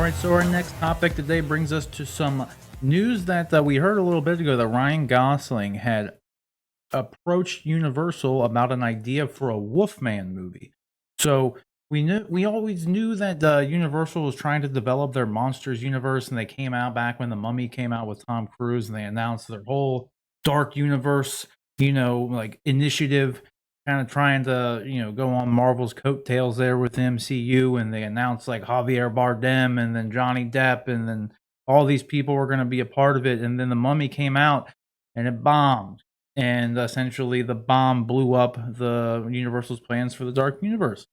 right, so our next topic today brings us to some news that we heard a little bit ago that Ryan Gosling had approached Universal about an idea for a Wolfman movie. So we always knew that Universal was trying to develop their monsters universe, and they came out back when The Mummy came out with Tom Cruise, and they announced their whole dark universe, like initiative, kind of trying to go on Marvel's coattails there with MCU, and they announced like Javier Bardem and then Johnny Depp, and then all these people were going to be a part of it, and then The Mummy came out and it bombed, and essentially the bomb blew up the Universal's plans for the Dark Universe.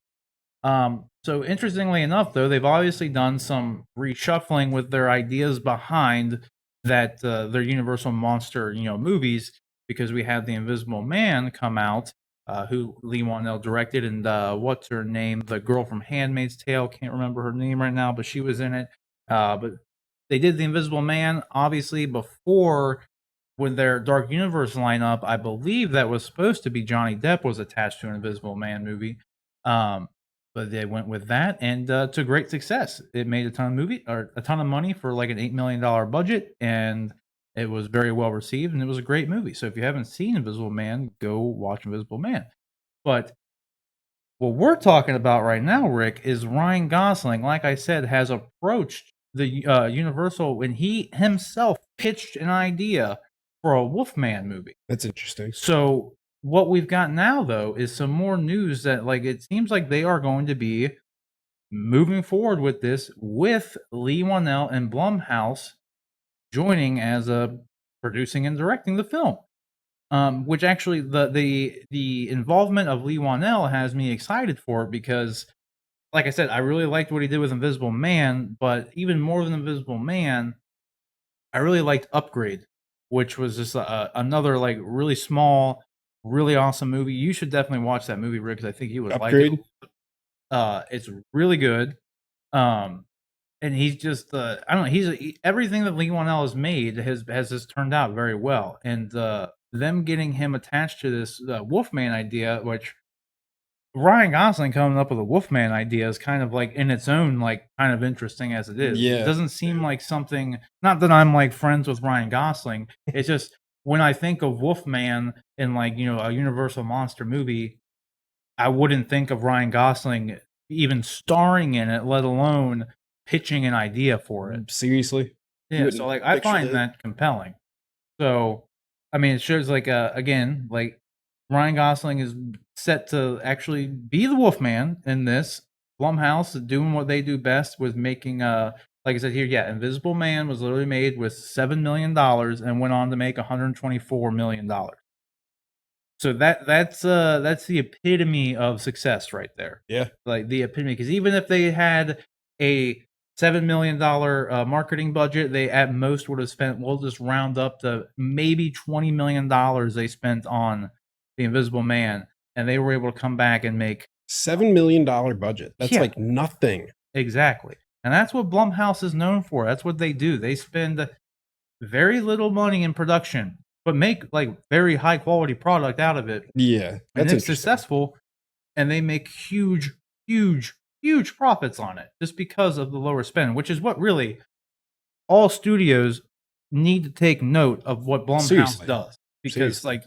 So interestingly enough, though, they've obviously done some reshuffling with their ideas behind that their Universal monster, movies, because we had the Invisible Man come out, who Leigh Whannell directed, and what's her name, the girl from Handmaid's Tale, can't remember her name right now, but she was in it. But they did the Invisible Man obviously before with their Dark Universe lineup. I believe that was supposed to be Johnny Depp was attached to an Invisible Man movie. But they went with that, and to great success. It made a ton of money for like an $8 million budget, and it was very well received, and it was a great movie. So if you haven't seen Invisible Man, go watch Invisible Man. But what we're talking about right now, Rick, is Ryan Gosling, like I said, has approached the Universal when he himself pitched an idea for a Wolfman movie. That's interesting. So what we've got now, though, is some more news that like it seems like they are going to be moving forward with this, with Leigh Whannell and Blumhouse joining as producing and directing the film. Which actually the involvement of Leigh Whannell has me excited for it because, like I said, I really liked what he did with Invisible Man, but even more than Invisible Man, I really liked Upgrade, which was just another like really small, really awesome movie. You should definitely watch that movie, Rick, because I think you would like it. It's really good. And he's just I don't know, everything that Leigh Whannell has made has just turned out very well. And them getting him attached to this Wolfman idea, which Ryan Gosling coming up with a Wolfman idea is kind of like in its own like kind of interesting as it is. Yeah. It doesn't seem like something, not that I'm like friends with Ryan Gosling. It's just when I think of Wolfman in like, a Universal monster movie, I wouldn't think of Ryan Gosling even starring in it, let alone pitching an idea for it. Seriously? Yeah, so like I find that compelling. So I mean, it shows like again, like Ryan Gosling is set to actually be the Wolfman in this. Blumhouse is doing what they do best with making like I said here, yeah, Invisible Man was literally made with $7 million and went on to make $124 million. So that's the epitome of success right there. Yeah. Like the epitome, because even if they had a $7 million marketing budget, they at most would have spent, we'll just round up to maybe $20 million they spent on the Invisible Man, and they were able to come back and make $7 million budget. That's like nothing. Exactly. And that's what Blumhouse is known for. That's what they do. They spend very little money in production, but make like very high quality product out of it. Yeah. And it's successful, and they make huge profits on it just because of the lower spend, which is what really all studios need to take note of what Blumhouse does. Because like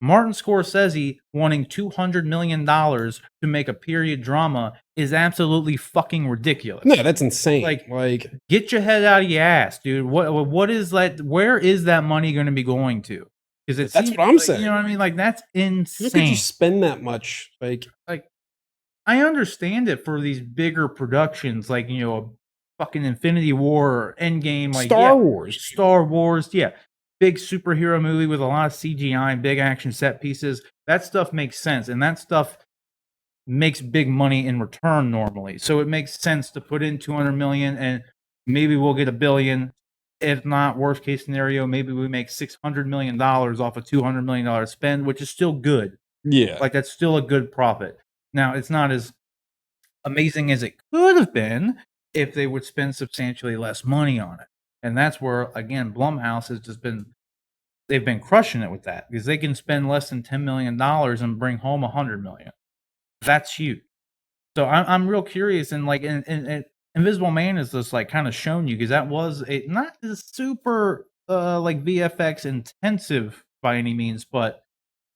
Martin Scorsese wanting $200 million to make a period drama is absolutely fucking ridiculous. No, that's insane. Like get your head out of your ass, dude. What is that? Where is that money going to be going to? Because that's what I'm saying. You know what I mean? Like that's insane. How could you spend that much? Like I understand it for these bigger productions, like fucking Infinity War or Endgame, like Star Wars, yeah. Big superhero movie with a lot of CGI and big action set pieces. That stuff makes sense, and that stuff makes big money in return normally. So it makes sense to put in $200 million, and maybe we'll get $1 billion. If not, worst case scenario, maybe we make $600 million off a $200 million spend, which is still good. Yeah, like that's still a good profit. Now it's not as amazing as it could have been if they would spend substantially less money on it. And that's where, again, Blumhouse has just they've been crushing it with that, because they can spend less than $10 million and bring home $100 million. That's huge. So I'm real curious, and like, and Invisible Man is just like kind of shown you because that was a not as super like VFX intensive by any means, but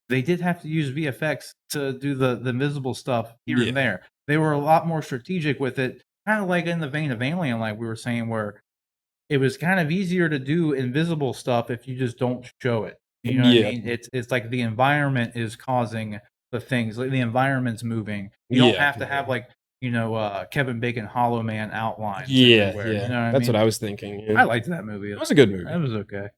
they did have to use VFX to do the invisible stuff here and Yeah. there. They were a lot more strategic with it, kind of like in the vein of Alien, like we were saying, where it was kind of easier to do invisible stuff if you just don't show it. You know what I Yeah. mean? It's like the environment is causing the things, like the environment's moving. You don't Yeah. have to have like, Kevin Bacon Hollow Man outlines Yeah. everywhere. You Yeah. know what I That's what mean? I was thinking. Yeah. I liked that movie. It was a good It movie. was okay.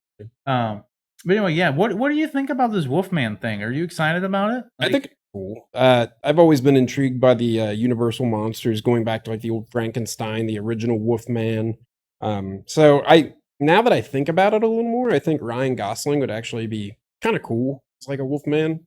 But anyway, yeah. What do you think about this Wolfman thing? Are you excited about it? I think it's cool. I've always been intrigued by the Universal monsters, going back to like the old Frankenstein, the original Wolfman. So now that I think about it a little more, I think Ryan Gosling would actually be kind of cool. It's like a Wolfman.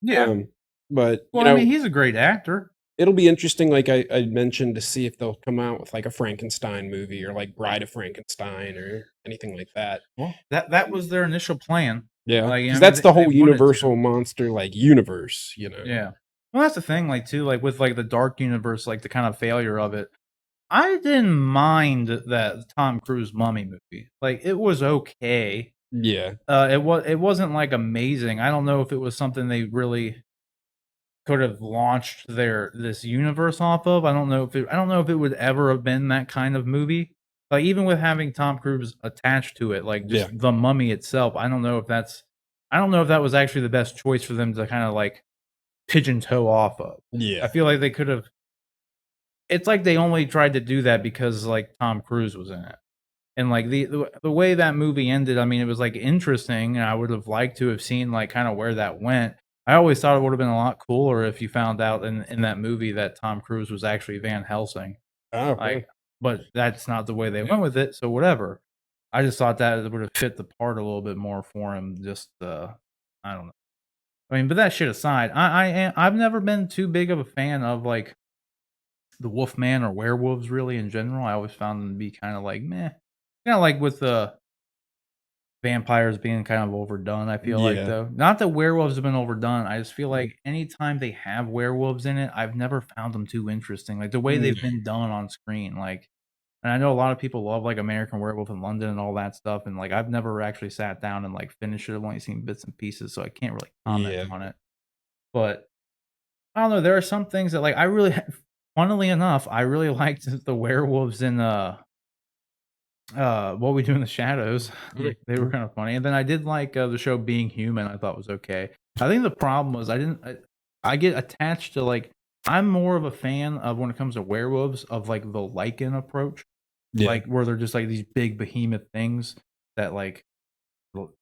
yeah. But Well, I mean, he's a great actor. it'll be interesting, like I mentioned, to see if they'll come out with like a Frankenstein movie or like Bride of Frankenstein or anything like that. Well, that was their initial plan. Yeah, Like, because that's the they whole wanted to. Universal monster like universe. Yeah. Well, that's the thing, like too, like with like the Dark Universe, like the kind of failure of it. I didn't mind that Tom Cruise Mummy movie. Like it was okay. Yeah, It wasn't like amazing. I don't know if it was something they really could have launched this universe off of. I don't know if it would ever have been that kind of movie. Like even with having Tom Cruise attached to it, like just Yeah. the Mummy itself, I don't know if that was actually the best choice for them to kind of like pigeon toe off of. I yeah, feel like they could have. It's like they only tried to do that because like Tom Cruise was in it. And like the way that movie ended, I mean, it was like interesting, and I would have liked to have seen like kind of where that went. I always thought it would have been a lot cooler if you found out in that movie that Tom Cruise was actually Van Helsing. oh, Like, but that's not the way they went with it. So whatever. I just thought that it would have fit the part a little bit more for him. Just I don't know. I mean, but that shit aside, I've never been too big of a fan of like the Wolfman or werewolves really in general. I always found them to be kind of like meh. Kind of like with the vampires being kind of overdone, I feel like, Yeah. though. Not that werewolves have been overdone, I just feel Mm. like anytime they have werewolves in it, I've never found them too interesting, like, the way they've been done on screen, like and I know a lot of people love, like, American Werewolf in London and all that stuff, and, like, I've never actually sat down and, like, finished it. I've only seen bits and pieces, so I can't really comment Yeah. on it. But, I don't know, there are some things that, like, I really funnily enough, I really liked the werewolves in, What We Do in the Shadows. They were kind of funny, and then I did like, the show Being Human, I thought was okay. I think the problem was I get attached to, like I'm more of a fan of when it comes to werewolves of, like, the lichen approach, Yeah. like, where they're just, like, these big behemoth things that, like,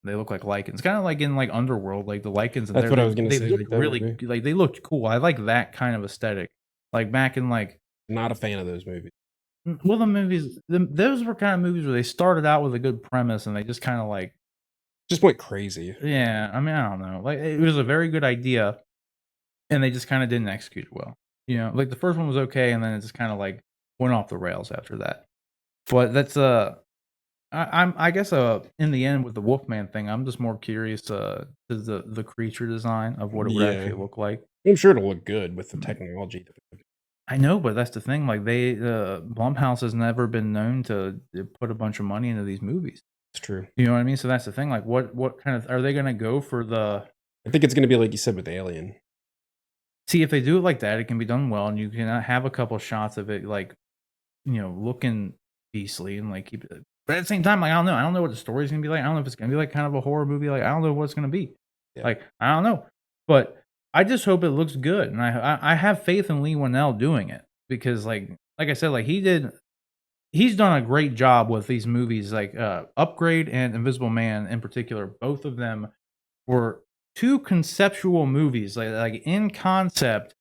they look like lichens, kinda like in, like, Underworld, like, the lichens in That's there, what I was gonna they say, look like, that really movie. like, they looked cool. I like that kind of aesthetic. Like, back in, like Not a fan of those movies. well, the movies those were kind of movies where they started out with a good premise and they just kinda, like Just went crazy. yeah, I mean, I don't know, like, it was a very good idea, and they just kinda didn't execute it well, like, the first one was okay, and then it just kinda, like, went off the rails after that. But that's, I guess, in the end with the Wolfman thing, I'm just more curious, to the creature design of what it would Yeah. actually look like. I'm sure it'll look good with the Mm. technology. I know, but that's the thing, like, Blumhouse has never been known to put a bunch of money into these movies. It's true. You know what I mean? So that's the thing, like, what kind of are they gonna go for the I think it's gonna be like you said with Alien. see, if they do it like that, it can be done well, and you can have a couple shots of it, like, looking beastly and, like, keep it but at the same time, like, I don't know. I don't know what the story's gonna be like. I don't know if it's gonna be, like, kind of a horror movie, like, I don't know what it's gonna be. Yeah. Like, I don't know. But I just hope it looks good, and I have faith in Leigh Whannell doing it because, like I said, like, he's done a great job with these movies, like, Upgrade and Invisible Man in particular. Both of them were 2 conceptual movies, like, in concept,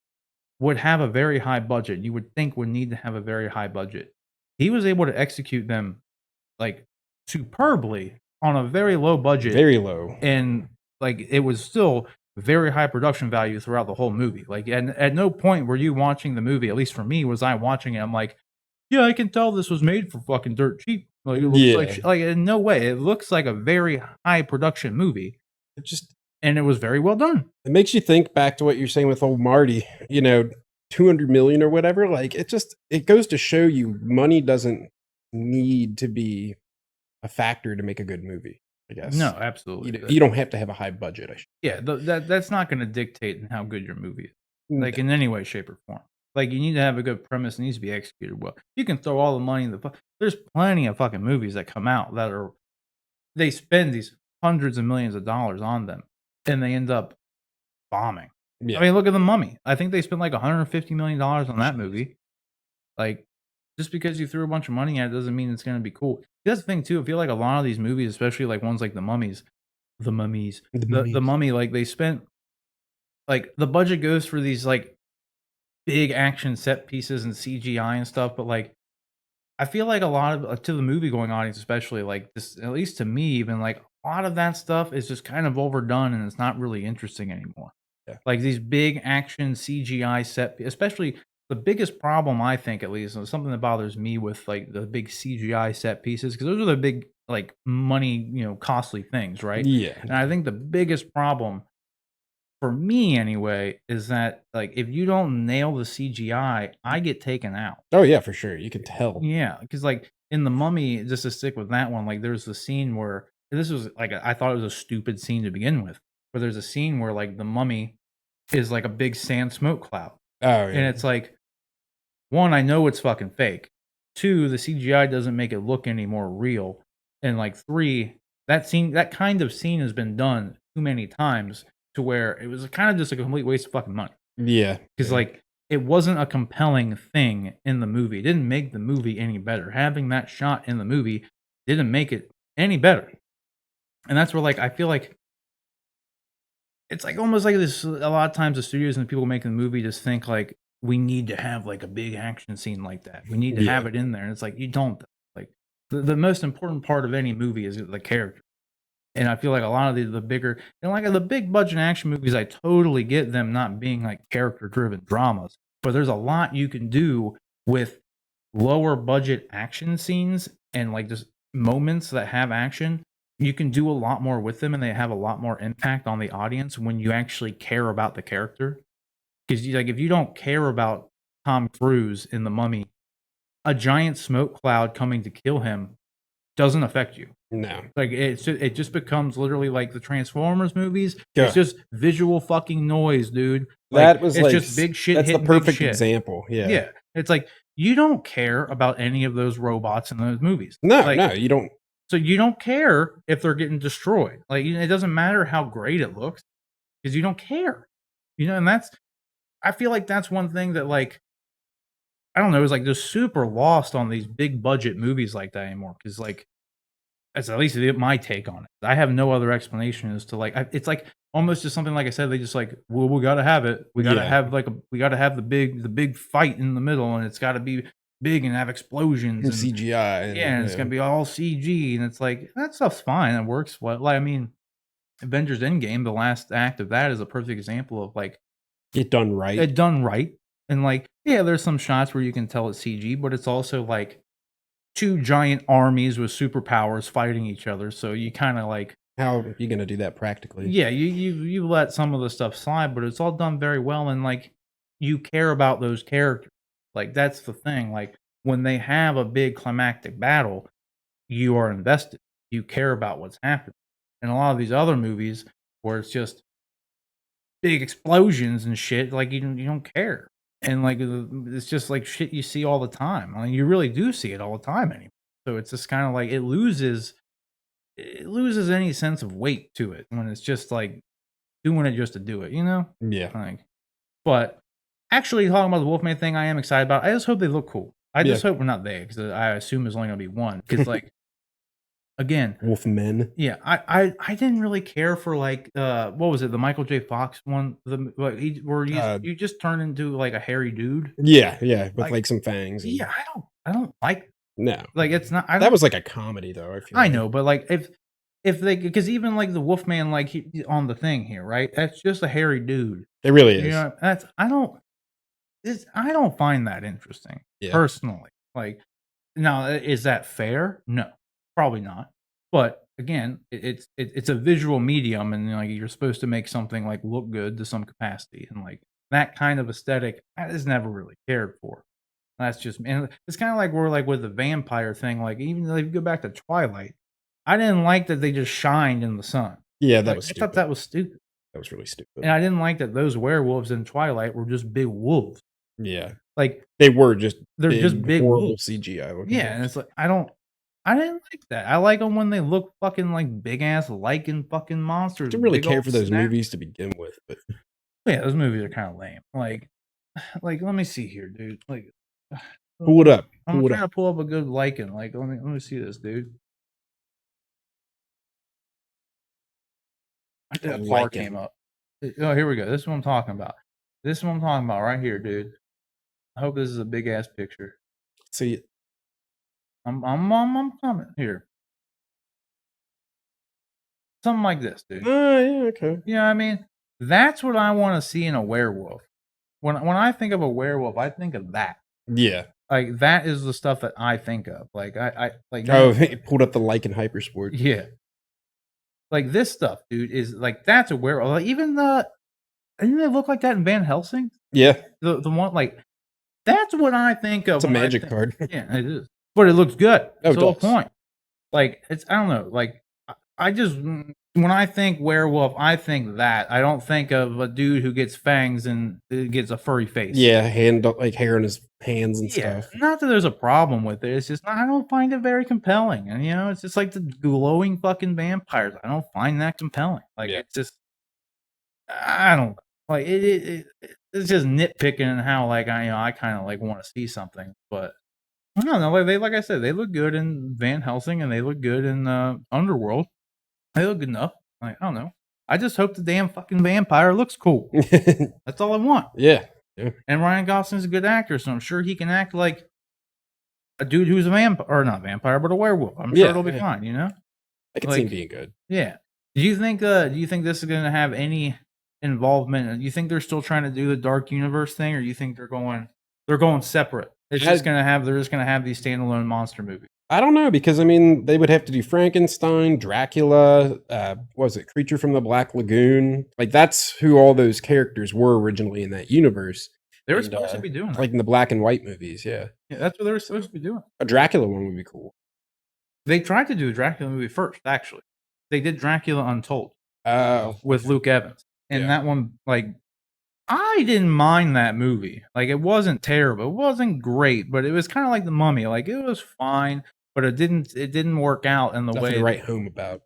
would have a very high budget. You would think would need to have a very high budget. He was able to execute them, like, superbly on a very low budget, Very low. and, like, it was still very high production value throughout the whole movie. Like, at no point were you watching the movie, at least for me, was I watching it, I'm like, "Yeah, I can tell this was made for fucking dirt cheap." Like, it looks like Yeah. like, in no way. It looks like a very high production movie, It just and it was very well done. it makes you think back to what you're saying with old Marty. 200 million or whatever. Like it goes to show you money doesn't need to be a factor to make a good movie, I guess. No, You, absolutely. you don't have to have a high budget. Yeah, that's not gonna dictate in how good your movie is, No. like, in any way, shape, or form. Like, you need to have a good premise, it needs to be executed well. You can throw all the money in the there's plenty of fucking movies that come out that are they spend these hundreds of millions of dollars on them, and they end up bombing. I Yeah. mean, look at The Mummy. I think they spent, like, $150 million on that movie. Like, just because you threw a bunch of money at it doesn't mean it's gonna be cool. That's the thing too, I feel like a lot of these movies, especially, like, ones like The Mummies, The The movies. Mummy, like, they spent like, the budget goes for these, like, big action set pieces and CGI and stuff, but, like, I feel like a lot of to the movie-going audience, especially, like, this at least to me even, like, a lot of that stuff is just kind of overdone, and it's not really interesting anymore. Yeah. Like, these big action CGI especially the biggest problem, I think, at least, and something that bothers me with, like, the big CGI set pieces, because those are the big, like, money, costly things, right? Yeah. And I think the biggest problem for me anyway, is that, like, if you don't nail the CGI, I get taken out. Oh yeah, for sure. You can tell. Yeah, because like, in The Mummy, just to stick with that one, like, there's the scene where and this was, like, I thought it was a stupid scene to begin with, but there's a scene where, like, the mummy is, like, a big sand smoke cloud, Oh and yeah. it's like, 1, I know it's fucking fake. 2, the CGI doesn't make it look any more real, and, like, 3, that kind of scene has been done too many times to where it was kinda just a complete waste of fucking money. Yeah. 'Cause, Yeah. like, it wasn't a compelling thing in the movie. It didn't make the movie any better. Having that shot in the movie didn't make it any better. And that's where, like, I feel like it's, like, almost like this a lot of times the studios and the people making the movie just think, like, we need to have, like, a big action scene like that. We need to Yeah. have it in there, and it's like, you don't. Like, the most important part of any movie is the character. And I feel like a lot of the bigger and like the big budget action movies, I totally get them not being like character driven dramas, but there's a lot you can do with lower budget action scenes and like just moments that have action. You can do a lot more with them, and they have a lot more impact on the audience when you actually care about the character. Because like if you don't care about Tom Cruise in The Mummy, a giant smoke cloud coming to kill him doesn't affect you. No. Like, it just becomes literally like the Transformers movies. Yeah. It's just visual fucking noise, dude. Like, That was it's like just big shit that's the hitting big perfect shit. example. Yeah. Yeah. It's like, you don't care about any of those robots in those movies. No, Like, no, you don't. so you don't care if they're getting destroyed. Like, it doesn't matter how great it looks because you don't care. And I feel like that's one thing that, like, I don't know, is like just super lost on these big budget movies like that anymore. Because, like, that's at least my take on it. I have no other explanation as to like it's like almost just something like I said. They just like, well, we gotta have it. We gotta Yeah. have we gotta have the big fight in the middle, and it's got to be big and have explosions and CGI. yeah, and it's gonna be all CG, and it's like that stuff's fine. It works well. Like, I mean, Avengers Endgame, the last act of that is a perfect example of like it done right. it done right, and like yeah, there's some shots where you can tell it's CG, but it's also like two giant armies with superpowers fighting each other. So you kind of like How are you gonna do that practically? yeah, you let some of the stuff slide, but it's all done very well, and like you care about those characters. Like that's the thing. Like when they have a big climactic battle, you are invested. You care about what's happening. And a lot of these other movies where it's just big explosions and shit, like you don't care. And like it's just like shit you see all the time. I mean, you really do see it all the time anymore. So it's just kind of like it loses any sense of weight to it when it's just like doing it just to do it, Yeah. Like, but actually talking about the Wolfman thing, I am excited about. I just hope they look cool. I just hope we're not they because I assume there's only gonna be one. Because like again, Wolfmen. yeah, I didn't really care for like what was it, the Michael J. Fox one, where you just turn into like a hairy dude. Yeah, yeah, with Like, like some fangs. Yeah, I don't like No. like it's not. That was like a comedy though. I feel. I like. know, but like if they because even like the Wolfman like on the thing here, right? That's just a hairy dude. It really is. That's I don't find that interesting Yeah. personally. Like now, is that fair? No, probably not. But again, it's a visual medium, and like you're supposed to make something like look good to some capacity, and like that kind of aesthetic, I just never really cared for. That's just and it's kind of like we're like with the vampire thing. Like even if you go back to Twilight, I didn't like that they just shined in the sun. Yeah, that Like was I thought stupid. that was stupid, That was really stupid. and I didn't like that those werewolves in Twilight were just big wolves. Yeah. Like They were just they're just big, big horrible wolves. CGI looking Yeah, and wolves. it's like I didn't like that. I like them when they look fucking like big ass lichen fucking monsters, Didn't really big care old for those snap. movies to begin with, but Yeah, those movies are kind of lame. Like let me see here, dude. Like, pull it up. I'm Pull it trying up. to pull up a good lichen. Like, let me see this, dude. A A car came lichen. up. Oh, here we go. This is what I'm talking about. This is what I'm talking about right here, dude. I hope this is a big ass picture. See, I'm coming here. Something like this, dude. yeah, okay. You know what I mean? That's what I want to see in a werewolf. When I think of a werewolf, I think of that. Yeah. Like that is the stuff that I think of. Like I like Oh, he pulled up the lichen hypersport. yeah. Like this stuff, dude, is like that's a werewolf. Like even didn't they look like that in Van Helsing? Yeah. The one like that's what I think of It's a when I magic think card. yeah, it is. But it looks good. Oh, That's it the whole does. point. Like, it's I don't know, like, I just when I think werewolf, I think that. I don't think of a dude who gets fangs and gets a furry face. Yeah, like hair in his hands and Yeah, stuff. not that there's a problem with it, it's just I don't find it very compelling, and, you know, it's just like the glowing fucking vampires, I don't find that compelling. Like, Yeah. it's just I don't like, it's just nitpicking and how, like, I kinda, like, wanna see something, but I don't know, like I said, they look good in Van Helsing and they look good in, Underworld. They look good enough. Like, I don't know. I just hope the damn fucking vampire looks cool. That's all I want. Yeah. Yeah. And Ryan Gosling's a good actor, so I'm sure he can act like a dude who's a vampire or not vampire, but a werewolf. I'm sure Yeah, it'll be yeah. fine, you know? I could see him Like, being good. yeah. Do you think this is gonna have any involvement? Do you think they're still trying to do the dark universe thing, or do you think they're going separate? It's just they're just gonna have these standalone monster movies. I don't know because I mean they would have to do Frankenstein, Dracula, what was it Creature from the Black Lagoon? Like that's who all those characters were originally in that universe. They were And, supposed to be doing that. like in the black and white movies, yeah. Yeah, that's what they were supposed to be doing. A Dracula one would be cool. They tried to do a Dracula movie first, actually. They did Dracula Untold Oh, with Luke Evans, and yeah. that one, like, I didn't mind that movie. Like, it wasn't terrible. It wasn't great, but it was kind of like The Mummy. Like, it was fine, but it didn't work out in the Nothing way. to write home about.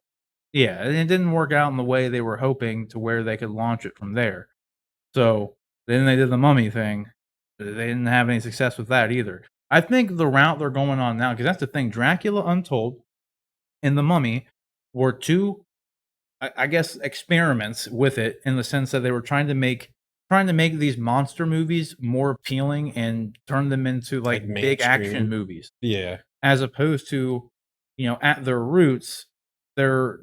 Yeah, and it didn't work out in the way they were hoping to where they could launch it from there. So then they did the Mummy thing. They didn't have any success with that either. I think the route they're going on now, because that's the thing, Dracula Untold and the Mummy were two, I guess, experiments with it in the sense that they were trying to make these monster movies more appealing and turn them into Like like big action mainstream. movies, Yeah. as opposed to, at their roots, they're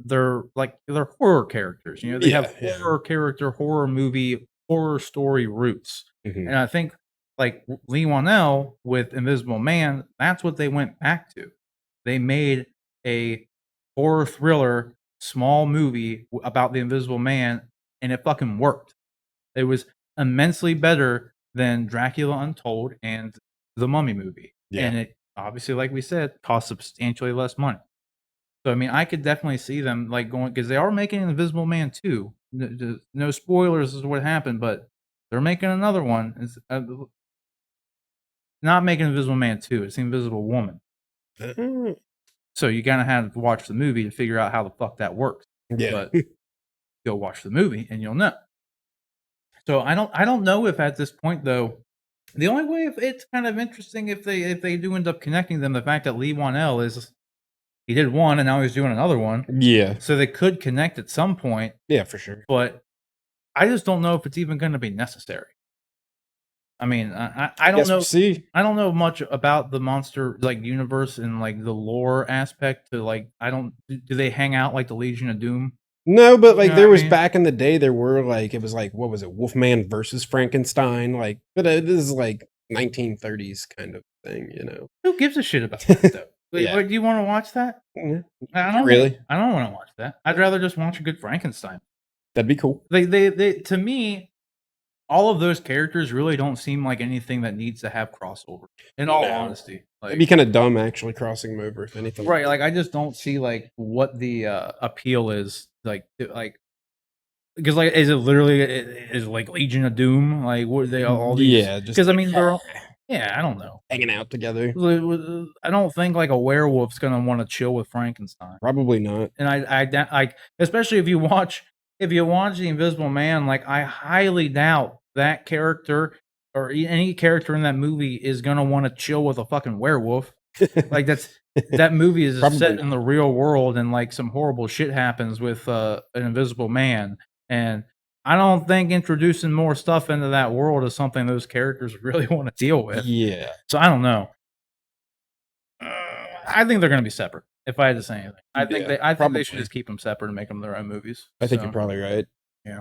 horror characters. They Yeah, have yeah. horror character, horror movie, horror story roots. Mhm. And I think like Leigh Whannell with Invisible Man, that's what they went back to. They made a horror thriller small movie about the Invisible Man, and it fucking worked. It was immensely better than Dracula Untold and the Mummy movie. Yeah. And it obviously, like we said, cost substantially less money. So I mean, I could definitely see them like going because they are making an Invisible Man 2. No spoilers as to what happened, but they're making another one. It's not making Invisible Man 2. It's the Invisible Woman. Uh, So you gotta have to watch the movie to figure out how the fuck that works. yeah. But go watch the movie and you'll know. So I don't know if at this point though, the only way if it's kind of interesting if they do end up connecting them, the fact that Lee Whannell is he did one and now he's doing another one. Yeah. So they could connect at some point, Yeah, for sure. but I just don't know if it's even gonna be necessary. I mean, I don't Guess we'll know. see. I don't know much about the monster like universe and like the lore aspect to like I don't do they hang out like the Legion of Doom? No, but You like know there what I was mean? back in the day, there were like it was like what was it, Wolfman versus Frankenstein? Like, but this is like 1930s kind of thing, you know? Who gives a shit about that though? Wait, Yeah. do you want to watch that? Yeah, I not don't really. I don't want to watch that. I'd rather just watch a good Frankenstein. That'd be cool. They to me, all of those characters really don't seem like anything that needs to have crossover. In all No. honesty, It'd be kind of dumb actually crossing them over if anything. right? Like I just don't see like what the appeal is. Like because like is it literally is it like Legion of Doom? Like what they all these? Yeah, just Because I mean they're all, yeah, I don't know. hanging out together. I don't think like a werewolf's gonna want to chill with Frankenstein. Probably not. And I especially if you watch the Invisible Man, like I highly doubt that character or any character in that movie is gonna want to chill with a fucking werewolf. Like that movie is Probably set not. in the real world, and like some horrible shit happens with an Invisible Man, and I don't think introducing more stuff into that world is something those characters really want to deal with. Yeah. So I don't know. I think they're going to be separate. If I had to say anything, I think they should probably. just keep them separate and make them their own movies. I think So, you're probably right. yeah.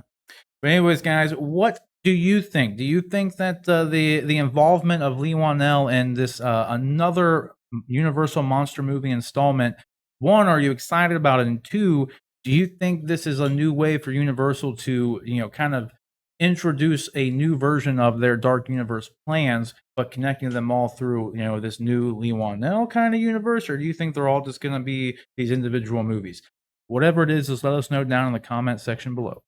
But anyways, guys, what do you think? Do you think that the involvement of Leigh Whannell in this another Universal monster movie installment? One, are you excited about it? And two, do you think this is a new way for Universal to kind of introduce a new version of their Dark Universe plans, but connecting them all through this new Leigh Whannell kind of universe? Or do you think they're all just going to be these individual movies? Whatever it is, just let us know down in the comment section below.